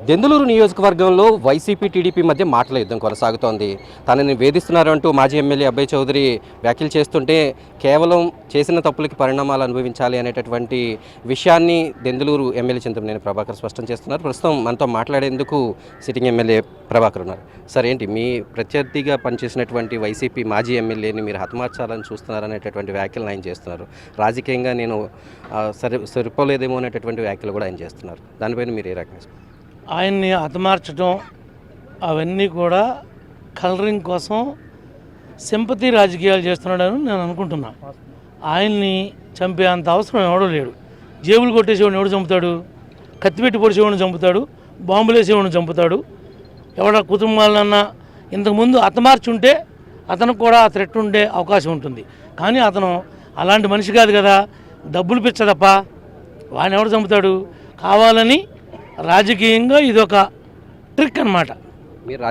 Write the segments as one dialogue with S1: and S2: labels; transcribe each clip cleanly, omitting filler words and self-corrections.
S1: దెందులూరు నియోజకవర్గంలో YCP TDP మధ్య మాటల యుద్ధం కొనసాగుతోంది. తనని వేధిస్తున్నారంటూ మాజీ ఎమ్మెల్యే అబ్బాయి చౌదరి వ్యాఖ్యలు చేస్తుంటే కేవలం చేసిన తప్పులకి పరిణామాలు అనుభవించాలి అనేటటువంటి విషయాన్ని దెందులూరు ఎమ్మెల్యే చింతమనేని ప్రభాకర్ స్పష్టం చేస్తున్నారు. ప్రస్తుతం మనతో మాట్లాడేందుకు సిట్టింగ్ ఎమ్మెల్యే ప్రభాకర్ ఉన్నారు. సార్, ఏంటి మీ ప్రత్యర్థిగా పనిచేసినటువంటి వైసీపీ మాజీ ఎమ్మెల్యేని మీరు హతమార్చాలని చూస్తున్నారనేటటువంటి వ్యాఖ్యలు ఆయన చేస్తున్నారు. రాజకీయంగా నేను సరిపోలేదేమో అనేటటువంటి వ్యాఖ్యలు కూడా ఆయన చేస్తున్నారు. దానిపైన మీరు ఏ రకంగా
S2: ఆయన్ని హతమార్చడం అవన్నీ కూడా కలరింగ్ కోసం సింపతి రాజకీయాలు చేస్తున్నాడని నేను అనుకుంటున్నా. ఆయన్ని చంపే అంత అవసరం ఎవడో లేడు. జేబులు కొట్టేసేవాడిని ఎవడు చంపుతాడు? కత్తిపెట్టి పొడిచేవాడిని చంపుతాడు, బాంబులు వేసేవాడిని చంపుతాడు. ఎవడ కుటుంబాలన్నా ఇంతకుముందు హతమార్చుంటే అతనికి కూడా ఆ థ్రెట్ ఉండే అవకాశం ఉంటుంది. కానీ అతను అలాంటి మనిషి కాదు కదా, డబ్బులు పిచ్చ తప్ప వాడిని ఎవడు చంపుతాడు? కావాలని రాజకీయంగా ఇదొక ట్రిక్ అన్నమాట.
S1: మీరు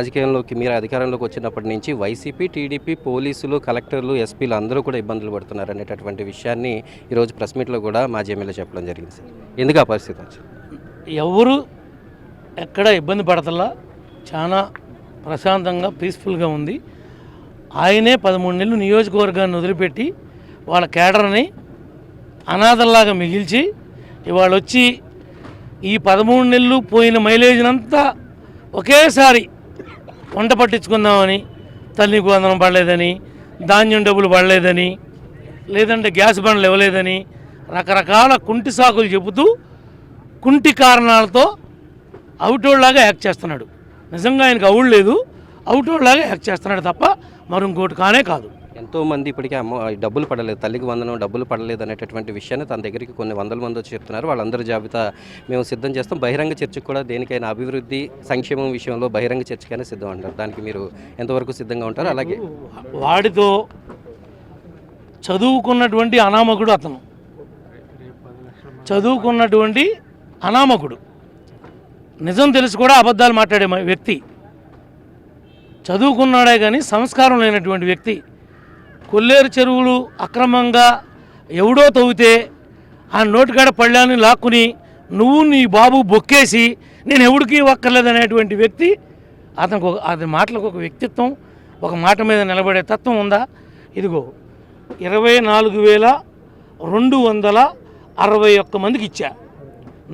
S1: అధికారంలోకి వచ్చినప్పటి నుంచి వైసీపీ టీడీపీ పోలీసులు కలెక్టర్లు ఎస్పీలు అందరూ కూడా ఇబ్బందులు పడుతున్నారు అనేటటువంటి విషయాన్ని ఈరోజు ప్రెస్ మీట్లో కూడా మాజీ ఎమ్మెల్యే చెప్పడం జరిగింది. సార్, ఎందుకు ఆ పరిస్థితి వచ్చింది?
S2: ఎవరు ఎక్కడ ఇబ్బంది పడతల్లా, చాలా ప్రశాంతంగా పీస్ఫుల్గా ఉంది. ఆయనే 13 నెలలు నియోజకవర్గాన్ని వదిలిపెట్టి వాళ్ళ కేడర్ని అనాథల్లాగా మిగిల్చి ఇవాళ వచ్చి ఈ 13 నెలలు పోయిన మైలేజ్నంతా ఒకేసారి వంట పట్టించుకుందామని, తల్లికి వందనం పడలేదని, ధాన్యం డబ్బులు పడలేదని, లేదంటే గ్యాస్ బండ్లు ఇవ్వలేదని రకరకాల కుంటి సాకులు చెబుతూ కుంటి కారణాలతో అవుటోళ్ళలాగా యాక్ట్ చేస్తున్నాడు. నిజంగా ఆయనకు అవుడు లేదు, అవుటోళ్ళలాగా యాక్ట్ చేస్తున్నాడు తప్ప మరి ఇంకోటి కానే కాదు.
S1: ఎంతోమంది ఇప్పటికే డబ్బులు పడలేదు, తల్లికి వందనం డబ్బులు పడలేదు అనేటటువంటి విషయాన్ని తన దగ్గరికి కొన్ని వందల మంది వచ్చి చెప్తున్నారు. వాళ్ళందరి జాబితా మేము సిద్ధం చేస్తాం. బహిరంగ చర్చకు కూడా దేనికైనా అభివృద్ధి సంక్షేమం విషయంలో బహిరంగ చర్చకైనా సిద్ధం అంటారు. దానికి మీరు ఎంతవరకు సిద్ధంగా ఉంటారు? అలాగే
S2: వాడితో చదువుకున్నటువంటి అనామకుడు, అతను చదువుకున్నటువంటి అనామకుడు, నిజం తెలిసి కూడా అబద్ధాలు మాట్లాడే వ్యక్తి, చదువుకున్నాడే కానీ సంస్కారం లేనటువంటి వ్యక్తి. కొల్లేరు చెరువులు అక్రమంగా ఎవడో తవ్వితే ఆ నోటికాడ పళ్ళాన్ని లాక్కుని నువ్వు నీ బాబు బొక్కేసి నేను ఎవడికి ఒక్కర్లేదనేటువంటి వ్యక్తి. అతని మాటలకు ఒక వ్యక్తిత్వం, ఒక మాట మీద నిలబడే తత్వం ఉందా? ఇదిగో 24,261 మందికి ఇచ్చా.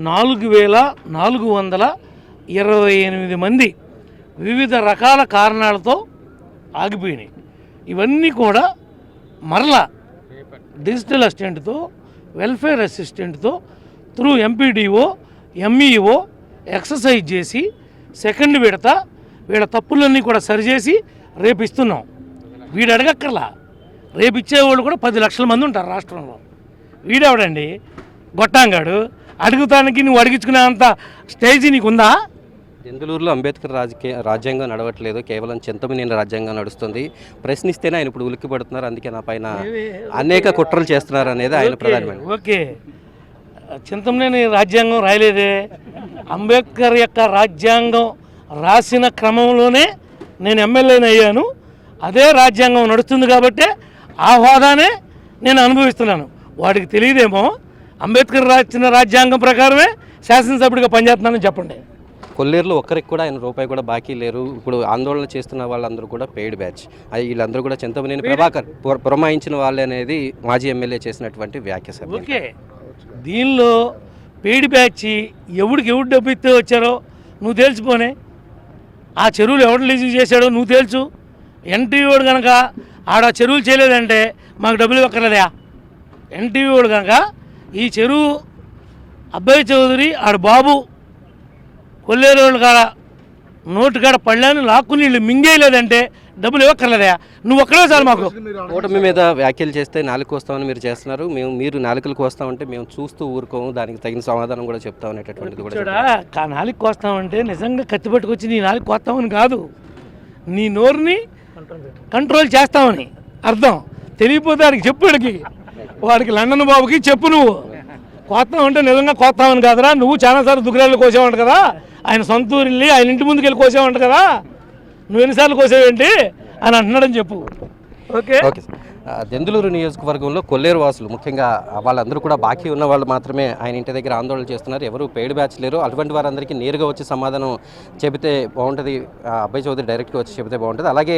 S2: 4,428 మంది వివిధ రకాల కారణాలతో ఆగిపోయినాయి. ఇవన్నీ కూడా మరలా డిజిటల్ అసిస్టెంట్తో, వెల్ఫేర్ అసిస్టెంట్తో త్రూ ఎంపీడీఓ ఎంఈఓ ఎక్సర్సైజ్ చేసి సెకండ్ విడత వీళ్ళ తప్పులన్నీ కూడా సరిచేసి రేపు ఇస్తున్నాం. వీడు అడగక్కర్లా, రేపు ఇచ్చేవాళ్ళు కూడా 10 లక్షల మంది ఉంటారు రాష్ట్రంలో. వీడెవడండి గొట్టాంగాడు? అడుగుతానికి నువ్వు అడిగించుకునే అంత స్టేజీ నీకుందా?
S1: దెందులూరులో అంబేద్కర్ రాజ్యాంగం నడవట్లేదు, కేవలం చింతమనేని రాజ్యాంగం నడుస్తుంది. ప్రశ్నిస్తేనే ఆయన ఇప్పుడు ఉలిక్కి పడుతున్నారు. అందుకే నా పైన అనేక కుట్రలు చేస్తున్నారు అనేది ఆయన ప్రధానమైన.
S2: ఓకే, చింతమనేని రాజ్యాంగం రాయలేదే. అంబేద్కర్ యొక్క రాజ్యాంగం రాసిన క్రమంలోనే నేను ఎమ్మెల్యేని అయ్యాను. అదే రాజ్యాంగం నడుస్తుంది కాబట్టి ఆ హోదానే నేను అనుభవిస్తున్నాను. వాడికి తెలియదేమో అంబేద్కర్ రాసిన రాజ్యాంగం ప్రకారమే శాసనసభ్యుడిగా పనిచేస్తున్నానని చెప్పండి.
S1: కొల్లేరులో ఒక్కరికి కూడా ఆయన రూపాయి కూడా బాకీ లేరు. ఇప్పుడు ఆందోళన చేస్తున్న వాళ్ళందరూ కూడా పెయిడ్ బ్యాచ్. వీళ్ళందరూ కూడా చింతమనేని ప్రభాకర్ పురమాయించిన వాళ్ళే అనేది మాజీ ఎమ్మెల్యే చేసినటువంటి వ్యాఖ్య. సార్,
S2: ఓకే, దీనిలో పెయిడ్ బ్యాచ్ ఎవడికి ఎవడు డబ్బు ఇస్తే వచ్చారో నువ్వు తేల్చిపోనే. ఆ చెరువులు ఎవడు రిలీజ్ చేశాడో నువ్వు తేల్చు. ఎన్టీవీ వాడు కనుక ఆడ చెరువులు చేయలేదంటే మాకు డబ్బులు ఇవ్వక్కర్లేదా? ఎన్టీవీ వాడు కనుక ఈ చెరువు అబ్బాయి చౌదరి ఆడ బాబు కొల్లేరు వాళ్ళు కాడ నోటుకాడ పళ్ళాన్ని లాక్కుని వీళ్ళు మింగేయలేదంటే డబ్బులు ఇవ్వక్కర్లేదా? నువ్వు ఒక్కడే చాలు మాకు.
S1: ఓటమి మీద వ్యాఖ్యలు చేస్తే నాలుగు కోస్తామని మీరు చేస్తున్నారు. మీరు నాలుకలు కోస్తామంటే మేము చూస్తూ ఊరుకోము, దానికి తగిన సమాధానం కూడా చెప్తాం అనేటటువంటిది కూడా.
S2: నాలుగు కోస్తామంటే నిజంగా కత్తి పట్టుకొచ్చి నీ నాలుగు కోస్తామని కాదు, నీ నోరుని కంట్రోల్ చేస్తామని అర్థం. తెలియపోతే వాడికి చెప్పు, వాడికి లండన్ బాబుకి చెప్పు. నువ్వు కోస్తామంటే నిజంగా కోస్తామని కాదురా, నువ్వు చాలాసార్లు దుగ్గరాళ్ళు కోసేవంట కదా, ఆయన సొంత ఊరు వెళ్ళి ఆయన ఇంటి ముందుకు వెళ్ళి కోసేవంట కదా, నువ్వు ఎన్నిసార్లు కోసేవేంటి అని అంటున్నాడని చెప్పు. ఓకే.
S1: దెందులూరు నియోజకవర్గంలో కొల్లేరు వాసులు ముఖ్యంగా వాళ్ళందరూ కూడా బాకీ ఉన్న వాళ్ళు మాత్రమే ఆయన ఇంటి దగ్గర ఆందోళన చేస్తున్నారు. ఎవరు పెయిడ్ బ్యాచ్ లేరు. అటువంటి వారందరికీ నేరుగా వచ్చి సమాధానం చెబితే బాగుంటుంది. అబ్బాయి చౌదరి డైరెక్ట్గా వచ్చి చెబితే బాగుంటుంది. అలాగే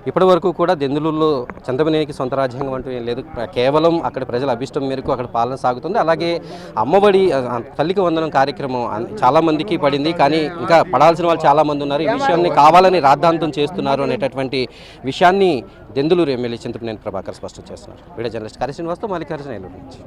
S1: ఇప్పటి వరకు కూడా దెందులూరులో చంద్రబాబుకి సొంత రాజ్యాంగం అంటూ ఏం లేదు. కేవలం అక్కడ ప్రజల అభిష్టం మేరకు అక్కడ పాలన సాగుతుంది. అలాగే అమ్మఒడి తల్లికి వందనం కార్యక్రమం చాలామందికి పడింది, కానీ ఇంకా పడాల్సిన వాళ్ళు చాలామంది ఉన్నారు. ఈ విషయాన్ని కావాలని రాద్ధాంతం చేస్తున్నారు అనేటటువంటి విషయాన్ని దెందులూరు ఎమ్మెల్యే చింతమనేని ప్రభాకర్ స్పష్టం చేస్తున్నారు. వీడియో జర్నలిస్ట్ కరి శ్రీనివాస్తో మల్లికార్జున ఏలూరు నుంచి.